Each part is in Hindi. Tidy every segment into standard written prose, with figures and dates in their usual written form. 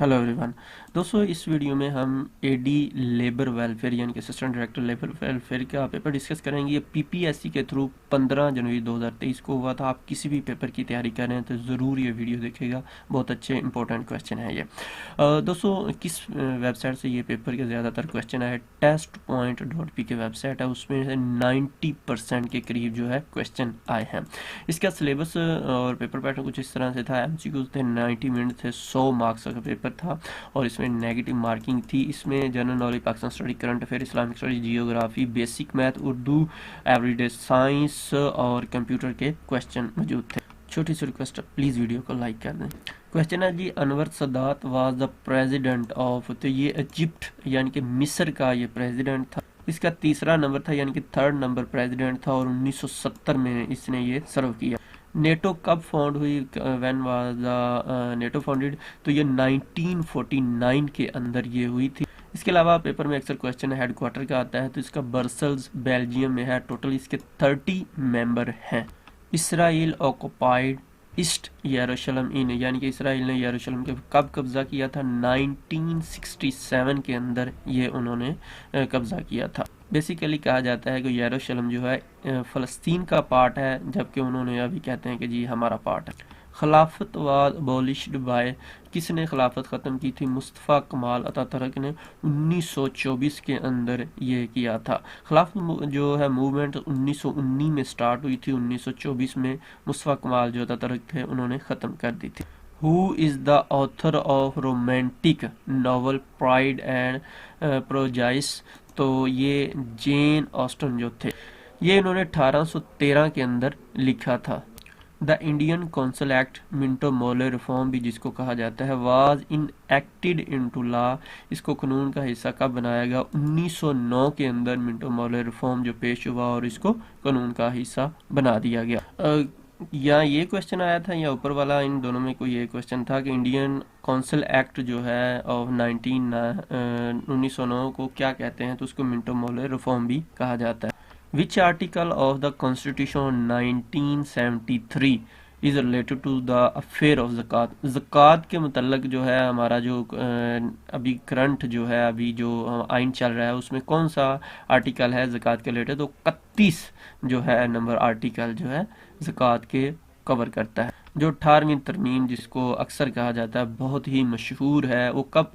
Hello everyone. दोस्तों, इस वीडियो में हम एडी लेबर वेलफेयर यानी कि असिस्टेंट डायरेक्टर लेबर वेलफेयर का पेपर डिस्कस करेंगे। ये पीपीएससी के थ्रू 15 जनवरी 2023 को हुआ था। आप किसी भी पेपर की तैयारी कर रहे हैं तो ज़रूर ये वीडियो देखिएगा, बहुत अच्छे इंपॉर्टेंट क्वेश्चन है ये। दोस्तों, किस वेबसाइट से ये पेपर के ज़्यादातर क्वेश्चन आए? testpoint.p की वेबसाइट है, उसमें से 90% के करीब जो है क्वेश्चन आए हैं। इसका सिलेबस और पेपर पैटर्न कुछ इस तरह से था। एमसीक्यूज थे, 90 मिनट थे, 100 मार्क्स का पेपर था और इसमें नेगेटिव मार्किंग थी। इसमें general knowledge, Pakistan study, current affair, Islamic study, geography, basic math, Urdu, everyday science और कंप्यूटर के क्वेश्चन मौजूद थे। छोटी सी रिक्वेस्ट है, प्लीज़ वीडियो को लाइक कर दें। क्वेश्चन है जी, Anwar Sadat was the president of, तो ये इजिप्ट यानी कि मिस्र का ये प्रेसिडेंट था। इसका तीसरा नंबर था यानी कि थर्ड नंबर प्रेसिडेंट था और 1970 में इसने ये सर्व किया। नेटो कब फाउंड हुई? When was the NATO founded? तो ये 1949 के अंदर ये हुई थी। इसके अलावा पेपर में अक्सर क्वेश्चन हेडक्वार्टर का आता है, तो इसका ब्रसल्स बेल्जियम में है। टोटल इसके 30 मेंबर हैं। इसराइल ऑक्युपाइड ईस्ट यरूशलेम इन, यानी कि इसराइल ने यरूशलेम के कब कब्जा किया था? 1967 के अंदर ये उन्होंने कब्जा किया था। बेसिकली कहा जाता है कि यरूशलेम जो है फ़लस्तीन का पार्ट है, जबकि उन्होंने अभी कहते हैं कि जी हमारा पार्ट है। खिलाफत वाज अबॉलिश्ड बाय, किसने खिलाफत ख़त्म की थी? मुस्तफ़ा कमाल अतातुर्क ने 1924 के अंदर ये किया था। खिलाफत जो है मूवमेंट 1919 में स्टार्ट हुई थी, 1924 में मुस्तफ़ा कमाल जो अतातुर्क थे उन्होंने ख़त्म कर दी थी। Who is the author of romantic novel pride and prejudice? तो ये जेन ऑस्टन जो थे, ये इन्होंने 1813 के अंदर लिखा था। The Indian council act, Minto Morley reform भी जिसको कहा जाता है, was enacted into law, इसको कानून का हिस्सा कब बनाया गया? 1909 के अंदर मिंटो मोले रिफॉर्म जो पेश हुआ और इसको कानून का हिस्सा बना दिया गया। या ये क्वेश्चन आया था या ऊपर वाला, इन दोनों में कोई ये क्वेश्चन था कि इंडियन कौंसल एक्ट जो है ऑफ 1909 को क्या कहते हैं? तो उसको मिंटो मोले रिफॉर्म भी कहा जाता है। Which article of the constitution 1973 is related to the affair of ज़कात? ज़कात के मतलब जो है हमारा जो अभी करंट जो है, अभी जो आइन चल रहा है, उसमें कौन सा आर्टिकल है ज़कात के रिलेटेड? तो 31 जो है नंबर आर्टिकल जो है ज़कात के कवर करता है। जो 18वीं तरमीम जिसको अक्सर कहा जाता है, बहुत ही मशहूर है, वो कब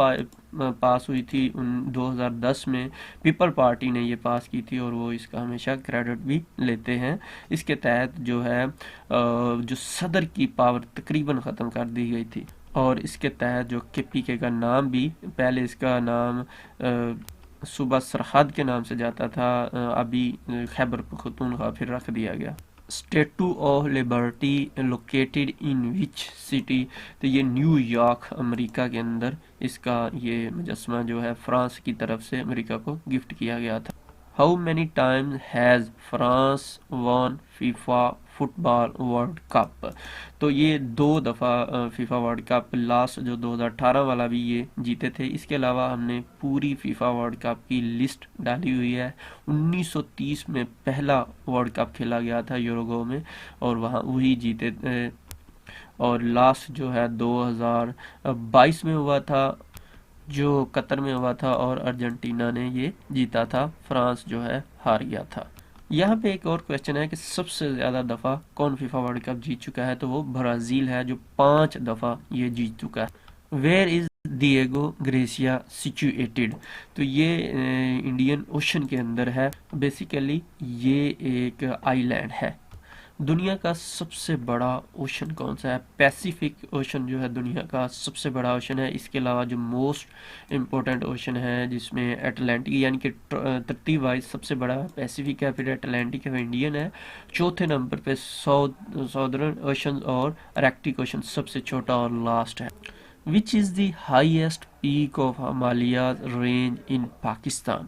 पास हुई थी? 2010 में पीपल पार्टी ने ये पास की थी और वो इसका हमेशा क्रेडिट भी लेते हैं। इसके तहत जो है जो सदर की पावर तकरीबन ख़त्म कर दी गई थी और इसके तहत जो केपीके का नाम भी, पहले इसका नाम सूबा सरहद के नाम से जाता था, अभी खैबर पख्तूनख्वा फिर रख दिया गया। Statue of liberty located in which city? तो ये न्यूयॉर्क अमेरिका के अंदर इसका ये मुजस्समा जो है फ्रांस की तरफ से अमेरिका को गिफ्ट किया गया था। How many times has France won FIFA football world cup? तो ये 2 दफ़ा फीफा वर्ल्ड कप, लास्ट जो 2018 वाला भी ये जीते थे। इसके अलावा हमने पूरी फीफा वर्ल्ड कप की लिस्ट डाली हुई है। 1930 में पहला वर्ल्ड कप खेला गया था यूरुग्वे में और वहाँ वही जीते और लास्ट जो है 2022 में हुआ था, जो कतर में हुआ था और अर्जेंटीना ने ये जीता था, फ्रांस जो है हार गया था। यहाँ पे एक और क्वेश्चन है कि सबसे ज़्यादा दफ़ा कौन फीफा वर्ल्ड कप जीत चुका है? तो वो ब्राज़ील है जो 5 दफ़ा ये जीत चुका है। Where is Diego Garcia situated? तो ये इंडियन ओशन के अंदर है। बेसिकली ये एक आइलैंड है। दुनिया का सबसे बड़ा ओशन कौन सा है? पैसिफिक ओशन जो है दुनिया का सबसे बड़ा ओशन है। इसके अलावा जो मोस्ट इम्पोर्टेंट ओशन है जिसमें अटलांटिक यानी कि तरतीब वाइज सबसे बड़ा पैसिफिक है, फिर अटलांटिक है, इंडियन है। चौथे नंबर पे साउदर्न ओशन और आर्कटिक ओशन सबसे छोटा और लास्ट है। Which is the highest peak of Himalaya range इन पाकिस्तान?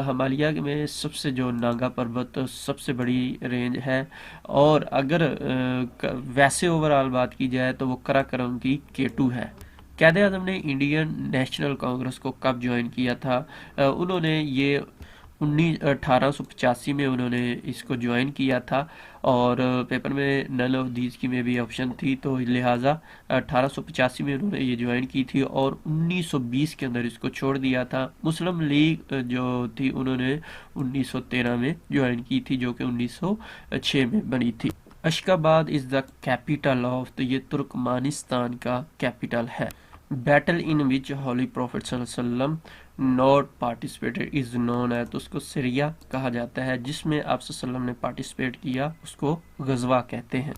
हिमालय में सबसे जो नागा पर्वत सबसे बड़ी रेंज है और अगर वैसे ओवरऑल बात की जाए तो वो कराकोरम की K2 है। क़ायद-ए-आज़म ने इंडियन नेशनल कांग्रेस को कब ज्वाइन किया था? उन्होंने ये 1885 में उन्होंने इसको ज्वाइन किया था और पेपर में नन ऑफ दीज की में भी ऑप्शन थी, तो लिहाजा 1885 में उन्होंने ये ज्वाइन की थी और 1920 के अंदर इसको छोड़ दिया था। मुस्लिम लीग जो थी उन्होंने 1913 में ज्वाइन की थी, जो कि 1906 में बनी थी। अशकाबाद इज़ द कैपिटल ऑफ, तो ये तुर्कमानिस्तान का कैपिटल है। Battle in which holy prophet सल्लल्लाहु नॉट पार्टिसिपेटेड इज नोन है, तो उसको सीरिया कहा जाता है। जिसमें आप सल्लम ने पार्टिसिपेट किया उसको गजवा कहते हैं।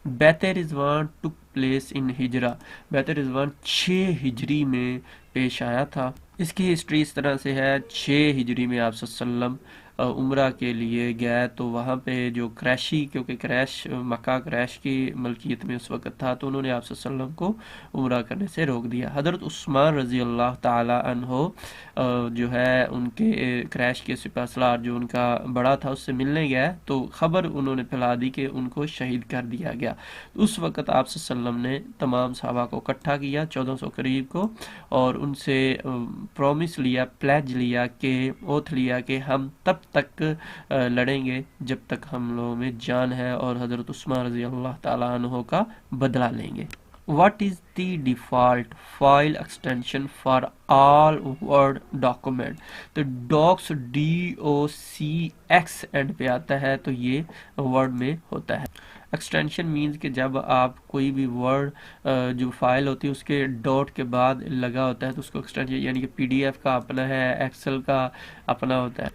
बैत रिजवान टुक प्लेस इन हिजरा, बैत रिजवान 6 हिजरी में पेश आया था। इसकी हिस्ट्री इस तरह से है, 6 हिजरी में आप सल्लम उम्रा के लिए गए, तो वहाँ पे जो क्रैशी, क्योंकि क्रैश मक्का क्रैश की मलकियत में उस वक़्त था, तो उन्होंने आप सल्लम को उम्रा करने से रोक दिया। हज़रत उस्मान रज़ी अल्लाह ताला अन्हो जो है उनके क्रैश के सिपहसालार जो उनका बड़ा था उससे मिलने गया, तो ख़बर उन्होंने फैला दी कि उनको शहीद कर दिया गया। उस वक़्त आप सल्लम ने तमाम सहाबा को इकट्ठा किया 1400 करीब को, और उनसे प्रॉमिस लिया, प्लेज लिया, कि ओथ लिया कि हम तब तक लड़ेंगे जब तक हम लोगों में जान है, और हज़रत उस्मान रज़ी अल्लाह ताला अन्हो का बदला लेंगे। What is the default file extension for all Word document? तो docs DOCX एंड पे आता है, तो ये वर्ड में होता है। एक्सटेंशन मीन्स कि जब आप कोई भी वर्ड जो फाइल होती है उसके डॉट के बाद लगा होता है तो उसको एक्सटेंशन, यानी कि PDF का अपना है, एक्सेल का अपना होता है।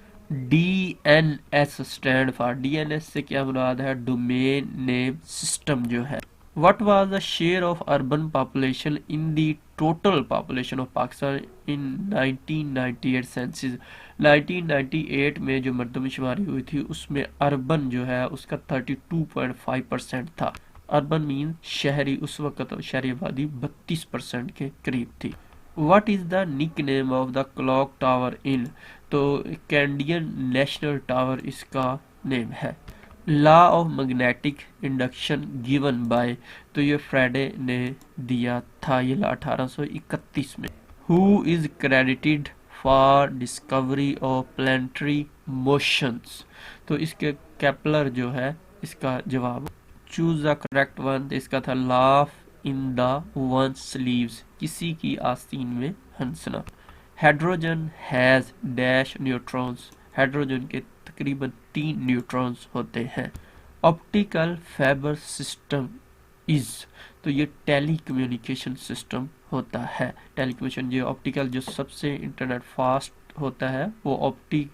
DNS स्टैंड फॉर, DNS से क्या मुराद है, डोमेन नेम सिस्टम जो है। What was the share of urban population in the total population of Pakistan in 1998 census? 1998 में जो मर्दमशुमारी हुई थी उसमें अर्बन जो है उसका 32.5% था। अर्बन मीन शहरी, उस वक्त शहरी आबादी 32% के करीब थी। What is the nickname of the clock tower in? तो कैंडियन नेशनल टावर इसका नेम है। Law of magnetic induction given by, तो ये फ्राइडे ने दिया था, ये 1831 में। Who is credited for discovery of planetary motions, तो इसके केपलर जो है इसका जवाब। चूज द करेक्ट वन, इसका था laugh in the one sleeves, किसी की आस्तीन में हंसना। Hydrogen has dash neutrons, hydrogen के तकरीबन 3 न्यूट्रॉन्स होते हैं। ऑप्टिकल फाइबर सिस्टम इज, तो ये टेली कम्युनिकेशन सिस्टम होता है। टेलीकम्युनिकेशन जो ऑप्टिकल, जो सबसे इंटरनेट फास्ट होता है वो ऑप्टिक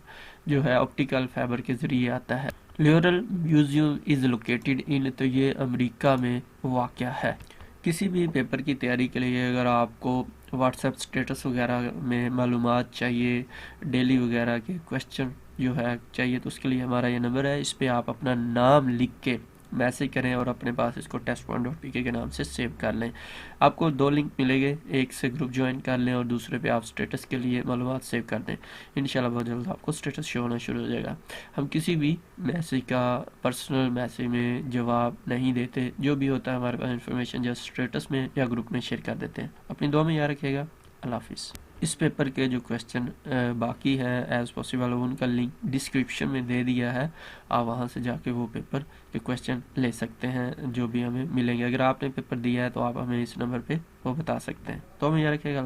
जो है ऑप्टिकल फाइबर के जरिए आता है। ल्योरल म्यूजियम इज लोकेटेड इन, तो ये अमेरिका में वाक़या है। किसी भी पेपर की तैयारी के लिए अगर आपको व्हाट्सएप स्टेटस वगैरह में मालूमात चाहिए, डेली वगैरह के क्वेश्चन जो है चाहिए, तो उसके लिए हमारा ये नंबर है, इस पर आप अपना नाम लिख के मैसेज करें और अपने पास इसको test1.pk के नाम से सेव कर लें। आपको 2 लिंक मिलेंगे, एक से ग्रुप ज्वाइन कर लें और दूसरे पे आप स्टेटस के लिए मालूमात सेव कर दें। इंशाल्लाह बहुत जल्द आपको स्टेटस शो होना शुरू हो जाएगा। हम किसी भी मैसेज का पर्सनल मैसेज में जवाब नहीं देते, जो भी होता है हमारे पास इंफॉर्मेशन जस्ट स्टेटस में या ग्रुप में शेयर कर देते हैं। अपनी दुआ में याद रखिएगा। अल्लाह हाफिज़। इस पेपर के जो क्वेश्चन बाकी हैं एज पॉसिबल उनका लिंक डिस्क्रिप्शन में दे दिया है, आप वहां से जाके वो पेपर के क्वेश्चन ले सकते हैं जो भी हमें मिलेंगे। अगर आपने पेपर दिया है तो आप हमें इस नंबर पे वो बता सकते हैं। तो हमें याद रखिएगा।